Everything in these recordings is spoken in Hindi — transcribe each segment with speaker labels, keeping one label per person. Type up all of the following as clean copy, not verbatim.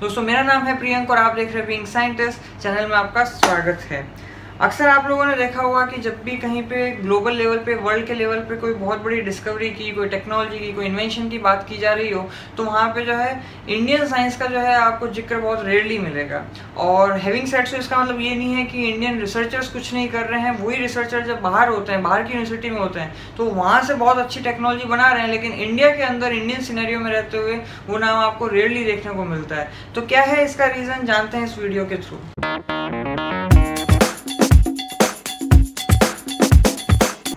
Speaker 1: दोस्तों मेरा नाम है प्रियंक और आप देख रहे हैं बीइंग साइंटिस्ट चैनल में आपका स्वागत है। अक्सर आप लोगों ने देखा होगा कि जब भी कहीं पे ग्लोबल लेवल पे, वर्ल्ड के लेवल पे कोई बहुत बड़ी डिस्कवरी की, कोई टेक्नोलॉजी की, कोई इन्वेंशन की बात की जा रही हो तो वहाँ पे जो है इंडियन साइंस का जो है आपको जिक्र बहुत रेयरली मिलेगा। और हैविंग सेड सो इसका मतलब ये नहीं है कि इंडियन रिसर्चर्स कुछ नहीं कर रहे हैं। वही रिसर्चर जब बाहर होते हैं, बाहर की यूनिवर्सिटी में होते हैं, तो वहाँ से बहुत अच्छी टेक्नोलॉजी बना रहे हैं, लेकिन इंडिया के अंदर, इंडियन सिनेरियो में रहते हुए वो नाम आपको रेयरली देखने को मिलता है। तो क्या है इसका रीज़न, जानते हैं इस वीडियो के थ्रू।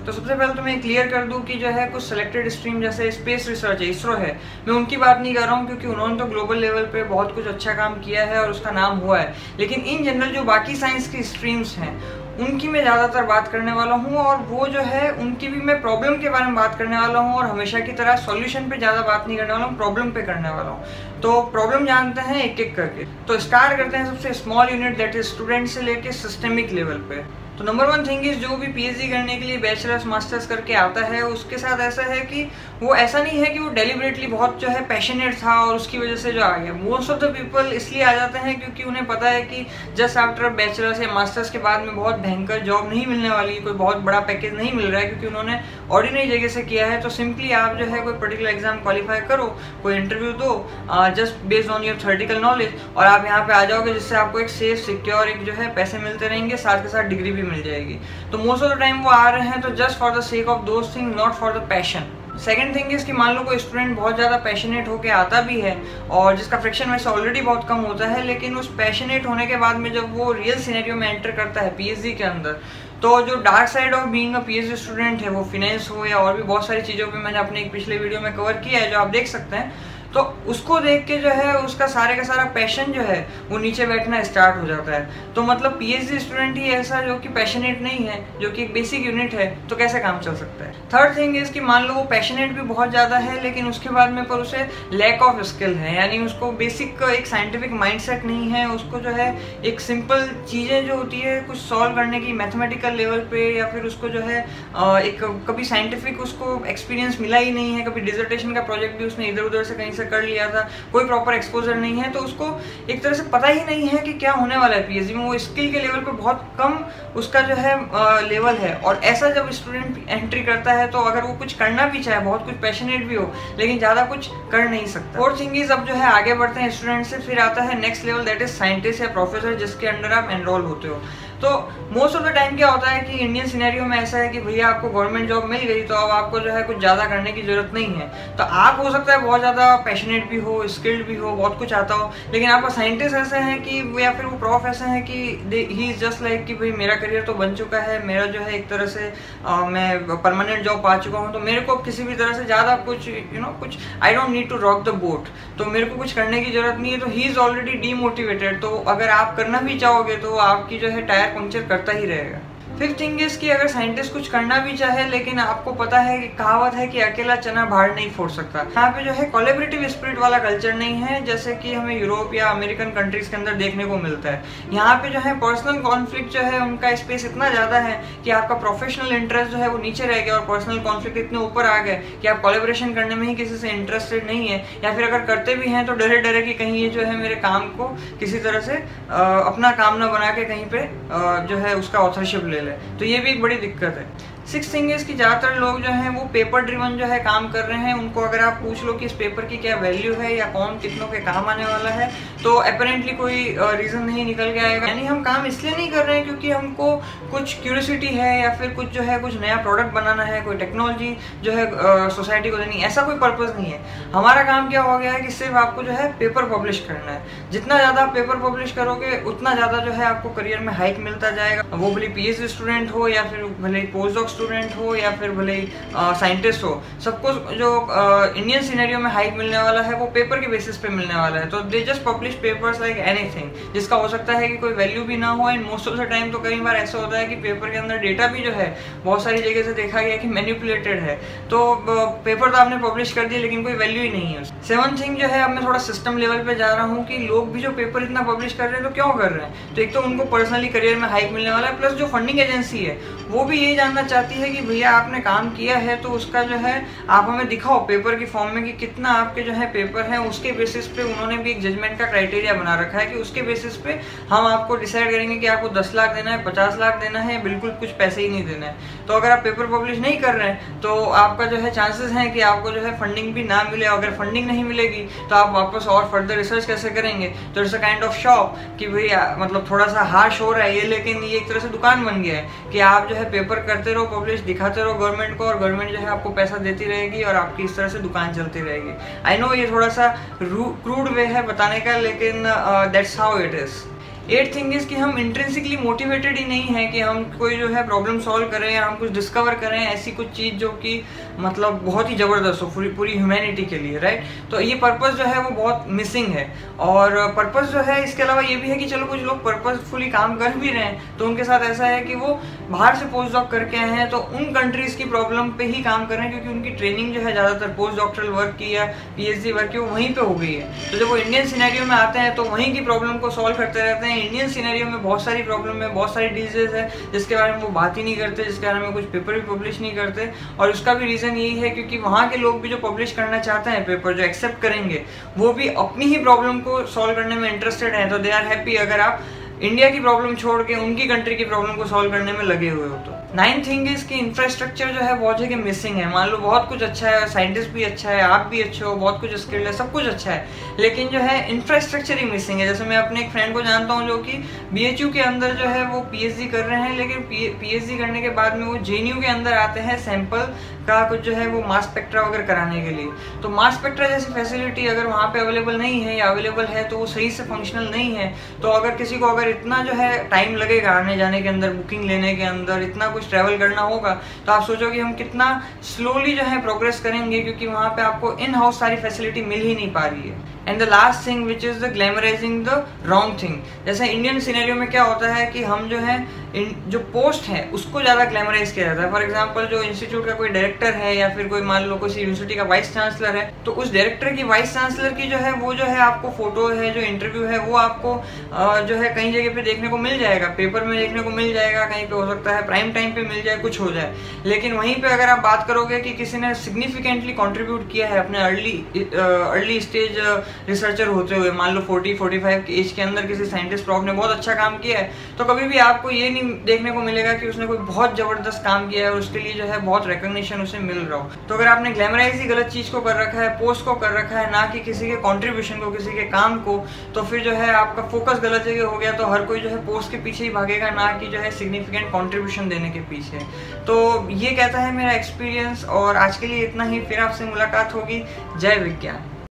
Speaker 1: तो सबसे पहले तो मैं क्लियर कर दूं कि जो है कुछ सिलेक्टेड स्ट्रीम जैसे स्पेस रिसर्च है, इसरो है, मैं उनकी बात नहीं कर रहा हूं क्योंकि उन्होंने तो ग्लोबल लेवल पे बहुत कुछ अच्छा काम किया है और उसका नाम हुआ है। लेकिन इन जनरल जो बाकी साइंस की स्ट्रीम्स हैं उनकी मैं ज़्यादातर बात करने वाला हूँ, और वो जो है उनकी भी मैं प्रॉब्लम के बारे में बात करने वाला हूँ, और हमेशा की तरह सॉल्यूशन पे ज़्यादा बात नहीं करने वाला हूँ, प्रॉब्लम पे करने वाला हूँ। तो प्रॉब्लम जानते हैं एक एक करके। तो स्टार्ट करते हैं सबसे small unit, that is student से लेके सिस्टेमिक लेवल पे। तो नंबर वन थिंग इज, जो भी पीएचडी करने के लिए बैचलर्स मास्टर्स करके आता है उसके साथ ऐसा है कि वो ऐसा नहीं है कि वो डेलिबरेटली बहुत जो है पैशनेट था और उसकी वजह से जो आ गया। मोस्ट ऑफ द पीपल इसलिए आ जाते हैं क्योंकि उन्हें पता है कि जस्ट आफ्टर बैचलर्स या मास्टर्स के बाद में बहुत भयंकर जॉब नहीं मिलने वाली, कोई बहुत बड़ा पैकेज नहीं मिल रहा है क्योंकि उन्होंने ऑर्डिनरी जगह से किया है। तो सिंपली आप जो है कोई पर्टिकुलर एग्जाम क्वालिफाई करो, कोई इंटरव्यू दो just based on your theoretical knowledge, और आप यहाँ पे आ जाओगे, जिससे आपको एक सेफ, सिक्योर, एक जो है पैसे मिलते रहेंगे, साथ के साथ डिग्री भी मिल जाएगी। तो मोस्ट ऑफ द टाइम वो आ रहे हैं तो just for the sake of those thing, not for the passion. Second thing is कि मान लो कोई स्टूडेंट बहुत ज़्यादा पैशनेट होकर आता भी है और जिसका फ्रिक्शन वैसे ऑलरेडी बहुत कम होता है, लेकिन उस पैशनेट होने के बाद में जब वो रियल सिनेरियो में एंटर करता है पीएचडी के अंदर, तो जो dark side of being a PhD student है, वो फिनेंस हो या और भी बहुत सारी चीज़ों पे मैंने अपने एक पिछले वीडियो में कवर किया है जो आप देख सकते हैं, तो उसको देख के जो है उसका सारे का सारा पैशन जो है वो नीचे बैठना स्टार्ट हो जाता है। तो मतलब पीएचडी स्टूडेंट ही ऐसा जो कि पैशनेट नहीं है, जो कि एक बेसिक यूनिट है, तो कैसे काम चल सकता है। थर्ड थिंग इज कि मान लो वो पैशनेट भी बहुत ज़्यादा है लेकिन उसके बाद में पर उसे लैक ऑफ स्किल है, यानी उसको बेसिक एक साइंटिफिक माइंडसेट नहीं है, उसको जो है एक सिंपल चीज़ें जो होती है कुछ सॉल्व करने की मैथमेटिकल लेवल पे, या फिर उसको जो है एक कभी साइंटिफिक उसको एक्सपीरियंस मिला ही नहीं है, कभी डिसर्टेशन का प्रोजेक्ट भी उसने इधर उधर से कहीं से कर लिया था, कोई प्रॉपर एक्सपोजर नहीं है, तो उसको एक तरह से पता ही नहीं है कि क्या होने वाला है पीएचडी में। वो स्किल के लेवल पे बहुत कम उसका जो है लेवल है, और ऐसा जब स्टूडेंट एंट्री करता है तो अगर वो कुछ करना भी चाहे, बहुत कुछ पैशनेट भी हो, लेकिन ज़्यादा कुछ कर नहीं सकता। फोर्थ थिंग इज, अब जो है आगे बढ़ते हैं स्टूडेंट से, फिर आता है next level, that is scientist या प्रोफेसर, जिसके अंडर आप एनरोल होते हो। तो मोस्ट ऑफ द टाइम क्या होता है कि इंडियन सिनेरियो में ऐसा है कि भैया आपको गवर्नमेंट जॉब मिल गई तो अब आपको जो है कुछ ज़्यादा करने की जरूरत नहीं है। तो आप हो सकता है बहुत ज़्यादा पैशनेट भी हो, स्किल्ड भी हो, बहुत कुछ आता हो, लेकिन आपका साइंटिस्ट ऐसे हैं कि या फिर वो प्रोफ ऐसे हैं कि ही इज़ जस्ट लाइक कि भाई मेरा करियर तो बन चुका है, मेरा जो है एक तरह से मैं परमानेंट जॉब पा चुका हूँ, तो मेरे को किसी भी तरह से ज़्यादा कुछ कुछ I don't need to rock the boat, तो मेरे को कुछ करने की जरूरत नहीं है। तो ही इज़ ऑलरेडी डीमोटिवेटेड, तो अगर आप करना भी चाहोगे तो आपकी जो है टायर पंक्चर करता ही रहेगा। फिफ्थ थिंग इज कि अगर साइंटिस्ट कुछ करना भी चाहे, लेकिन आपको पता है कि कहावत है कि अकेला चना भाड़ नहीं फोड़ सकता, यहाँ पे जो है कोलैबोरेटिव स्पिरिट वाला कल्चर नहीं है जैसे कि हमें यूरोप या अमेरिकन कंट्रीज के अंदर देखने को मिलता है। यहाँ पे जो है पर्सनल कॉन्फ्लिक्ट जो है उनका स्पेस इतना ज़्यादा है कि आपका प्रोफेशनल इंटरेस्ट जो है वो नीचे रह गया और पर्सनल कॉन्फ्लिक्ट इतने ऊपर आ गए कि आप कोलैबोरेशन करने में ही किसी से इंटरेस्टेड नहीं है, या फिर अगर करते भी हैं तो डरे डरे कि कहीं ये जो है मेरे काम को किसी तरह से अपना काम ना बना के कहीं पे जो है उसका ऑथरशिप ले। तो ये भी एक बड़ी दिक्कत है। सिक्स थिंग इज कि ज़्यादातर लोग जो हैं वो पेपर ड्रिवन जो है काम कर रहे हैं। उनको अगर आप पूछ लो कि इस पेपर की क्या वैल्यू है या कौन कितनों के काम आने वाला है, तो अपेरेंटली कोई रीज़न नहीं निकल के आएगा। यानी हम काम इसलिए नहीं कर रहे हैं क्योंकि हमको कुछ क्यूरियोसिटी है या फिर कुछ जो है कुछ नया प्रोडक्ट बनाना है, कोई टेक्नोलॉजी जो है सोसाइटी को देनी, ऐसा कोई पर्पज़ नहीं है। हमारा काम क्या हो गया है कि सिर्फ आपको जो है पेपर पब्लिश करना है। जितना ज़्यादा आप पेपर पब्लिश करोगे उतना ज़्यादा जो है आपको करियर में हाइक मिलता जाएगा। वो भले पीएचडी स्टूडेंट हो या फिर भले पोस्ट डॉक स्टूडेंट हो या फिर भले साइंटिस्ट हो, सबको जो इंडियन सिनेरियो में हाइक मिलने वाला है वो पेपर के बेसिस पे मिलने वाला है। तो they just publish papers like anything, जिसका हो सकता है कि कोई वैल्यू भी ना हो। And most of the time तो कई बार ऐसा होता है कि पेपर के अंदर डेटा भी जो है बहुत सारी जगह से देखा गया कि मैनिपुलेटेड है। तो पेपर तो आपने पब्लिश कर दिया लेकिन कोई वैल्यू ही नहीं है उसकी। सेवन थिंग जो है, अब मैं थोड़ा सिस्टम लेवल पे जा रहा हूँ कि लोग भी जो पेपर इतना पब्लिश कर रहे हैं तो क्यों कर रहे हैं। तो एक तो उनको पर्सनली करियर में हाइक मिलने वाला है, प्लस जो फंडिंग एजेंसी है वो भी यही जानना चाहती है कि भैया आपने काम किया है तो उसका जो है आप हमें दिखाओ पेपर की फॉर्म में कि कितना आपके जो है पेपर हैं। उसके बेसिस पे उन्होंने भी एक जजमेंट का क्राइटेरिया बना रखा है कि उसके बेसिस पे हम आपको डिसाइड करेंगे कि आपको 10 लाख देना है, 50 लाख देना है, बिल्कुल कुछ पैसे ही नहीं देना है। तो अगर आप पेपर पब्लिश नहीं कर रहे हैं तो आपका जो है चांसेस हैं कि आपको जो है फंडिंग भी ना मिले। अगर फंडिंग नहीं मिलेगी तो आप वापस और फर्दर रिसर्च कैसे करेंगे। तो it's a kind of shop कि भैया मतलब थोड़ा सा हार्श हो रहा है ये, लेकिन ये एक तरह से दुकान बन गया है कि आप जो है पेपर करते रहो, पब्लिश दिखाते रहो गवर्नमेंट को, और गवर्नमेंट जो है आपको पैसा देती रहेगी और आपकी इस तरह से दुकान चलती रहेगी। आई नो ये थोड़ा सा क्रूड वे है बताने का, लेकिन that's how it is. 8th thing is कि हम इंट्रिंसिकली मोटिवेटेड ही नहीं है कि हम कोई जो है प्रॉब्लम सॉल्व करें या हम कुछ डिस्कवर करें, ऐसी कुछ चीज़ जो कि मतलब बहुत ही ज़बरदस्त हो पूरी ह्यूमैनिटी के लिए, राइट। तो ये पर्पस जो है वो बहुत मिसिंग है। और पर्पस जो है इसके अलावा ये भी है कि चलो कुछ लोग पर्पसफुली काम कर भी रहे हैं तो उनके साथ ऐसा है कि वो बाहर से पोस्ट डॉक करके आए हैं तो उन कंट्रीज़ की प्रॉब्लम पे ही काम कर रहे हैं, क्योंकि उनकी ट्रेनिंग जो है ज़्यादातर पोस्ट डॉक्टरल वर्क की या PhD वर्क की वो वहीं पर हो गई है। तो जब वो इंडियन सिनेरियो में आते हैं तो वहीं की प्रॉब्लम को सॉल्व करते रहते हैं। इंडियन सिनेरियो में बहुत सारी प्रॉब्लम है, बहुत सारी डिजीजेज है जिसके बारे में वो बात ही नहीं करते, जिसके बारे में कुछ पेपर भी पब्लिश नहीं करते। और उसका भी रीज़न यही है क्योंकि वहाँ के लोग भी जो पब्लिश करना चाहते हैं पेपर, जो एक्सेप्ट करेंगे, वो भी अपनी ही प्रॉब्लम को सॉल्व करने में इंटरेस्टेड हैं। तो दे आर हैप्पी अगर आप इंडिया की प्रॉब्लम छोड़ के उनकी कंट्री की प्रॉब्लम को सॉल्व करने में लगे हुए हो तो। 9th थिंग इज कि इंफ्रास्ट्रक्चर जो है बहुत जगह मिसिंग है। मान लो बहुत कुछ अच्छा है, साइंटिस्ट भी अच्छा है, आप भी अच्छे हो, बहुत कुछ स्किल्ड है, सब कुछ अच्छा है, लेकिन जो है इंफ्रास्ट्रक्चर ही मिसिंग है। जैसे मैं अपने एक फ्रेंड को जानता हूँ जो कि BHU के अंदर जो है वो PhD कर रहे हैं, लेकिन PhD करने के बाद में वो JNU के अंदर आते हैं सैंपल का कुछ जो है वो मास स्पेक्ट्रा वगैरह कराने के लिए। तो मास स्पेक्ट्रा जैसी फैसिलिटी अगर वहाँ पे अवेलेबल नहीं है या अवेलेबल है तो वो सही से फंक्शनल नहीं है। तो अगर किसी को अगर इतना जो है टाइम लगेगा आने जाने के अंदर, बुकिंग लेने के अंदर, इतना कुछ ट्रैवल करना होगा, तो आप सोचो कि हम कितना स्लोली जो है प्रोग्रेस करेंगे, क्योंकि वहाँ पे आपको इन हाउस सारी फैसिलिटी मिल ही नहीं पा रही है। And the last thing which is the glamorising the wrong thing. जैसे इंडियन सिनेरियो में क्या होता है कि हम जो है जो पोस्ट है उसको ज़्यादा ग्लैमराइज किया जाता है। फॉर एग्जांपल जो इंस्टीट्यूट का कोई डायरेक्टर है या फिर कोई मान लो किसी यूनिवर्सिटी का वाइस चांसलर है, तो उस डायरेक्टर की वाइस चांसलर की जो है वो जो है आपको फोटो है, जो इंटरव्यू है वो आपको जो है कई जगह पे देखने को मिल जाएगा, पेपर में देखने को मिल जाएगा, कहीं पे हो सकता है प्राइम टाइम पे मिल जाए, कुछ हो जाए। लेकिन वहीं पे अगर आप बात करोगे कि किसी ने सिग्निफिकेंटली कंट्रीब्यूट किया है अपने अर्ली स्टेज रिसर्चर होते हुए, मान लो 40-45 की एज के अंदर किसी साइंटिस्ट प्रॉफ ने बहुत अच्छा काम किया है, तो कभी भी आपको ये नहीं देखने को मिलेगा कि उसने कोई बहुत जबरदस्त काम किया है और उसके लिए जो है बहुत रिकॉग्निशन उसे मिल रहा हो। तो अगर आपने ग्लैमराइज ही गलत चीज को कर रखा है, पोस्ट को कर रखा है, ना कि किसी के कॉन्ट्रीब्यूशन को, किसी के काम को, तो फिर जो है आपका फोकस गलत जगह हो गया। तो हर कोई जो है पोस्ट के पीछे ही भागेगा, ना कि जो है सिग्निफिकेंट कॉन्ट्रीब्यूशन देने के पीछे। तो ये कहता है मेरा एक्सपीरियंस, और आज के लिए इतना ही। फिर आपसे मुलाकात होगी। जय विज्ञान।